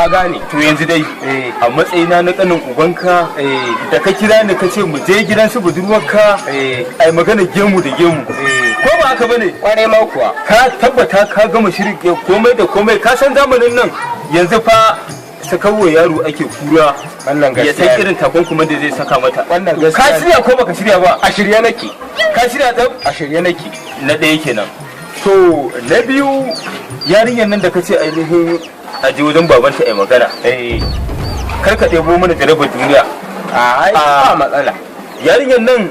na gane. To yanzu dai a matsayina na kanin ubanka da ka kira ni ka ce mu je gidan su budurwarka ai magana gemu da gemu ko ba haka bane? Kwarai ma kuwa. Ka tabbata ka gama shirin komai da komai, ka san zamanin nan yanzu fa sakawa yaro ake kura wannan gaskiya ya san irin takunkuman da zai saka mata. Wannan gaskiya ka shirya ko baka shirya ba? A shirye nake. Ka shirya ta? A shirye nake. Na ɗaya kenan. To na biyu, yarinyar nan da ka ce ainihin a je wajen babanta ai magana kar ka ɗebo mana jarabar duniya. Ba matsala. Yarinyar nan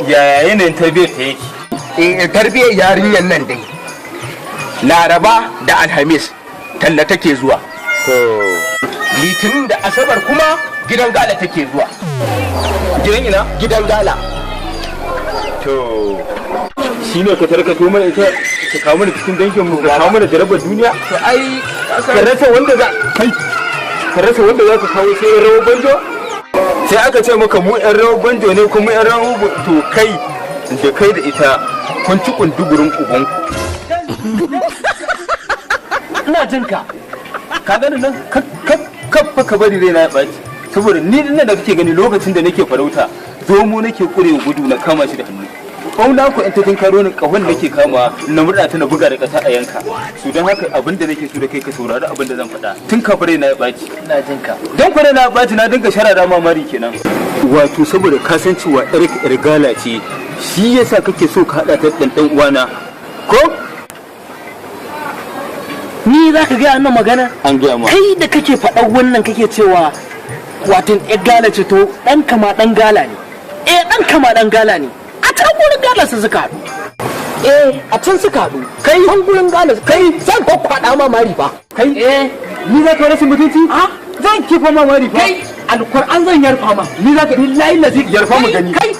yaya yanayin tarbiyyar ta yake? Tarbiyyar yarinyar nan dai Laraba da Alhamis talla take zuwa. Litinin da Asabar kuma gidan gala take zuwa. Gidan ina? Gidan gala. To shi ne ka tarkato mana ita ka kawo mana cikin dangin mu ka kawo mana jarabar duniya? To ai ka rasa wanda za ka kawo sai yan rawar banjo? Sai aka ce maka mu yan rawar banjo ne kuma yan rawar to kai da ita kun ci kundugurin ubanku. Ina jin ka gani nan kafa ka bari raina ya ɓaci saboda ni nan da kake gani lokacin da nake farauta zomo nake kurewa gudu na kama shi da hannu. Ƙauna ku in ta karo ni ƙahon nake kama na murna ta na buga da ƙasa a yanka. Su don haka abin da nake so da kai ka saurari abin da zan faɗa tun kafin raina ya ɓaci. Ina jin ka. Don ku raina ya ɓaci na dinga sharara mamari kenan. Wato saboda ka san cewa ƴar gala ce shi yasa kake so ka haɗa ta ɗan uwana ko? Ni za ka gaya nan magana? An gaya ma. Kai da kake faɗa wannan kake cewa watan ƴar gala ce to ɗan kama ɗan gala ne. Ɗan kama ɗan gala ne. A can gurin gala su suka haɗu. A can suka haɗu. Kai an gurin gala kai zan kwakwaɗa ma mari fa. Kai ni za ka rashin mutunci? Zan kifa ma mari fa. Kai alkur'an zan yarfa ma. Ni za ka ni layi lazi yarfa mu gani. Kai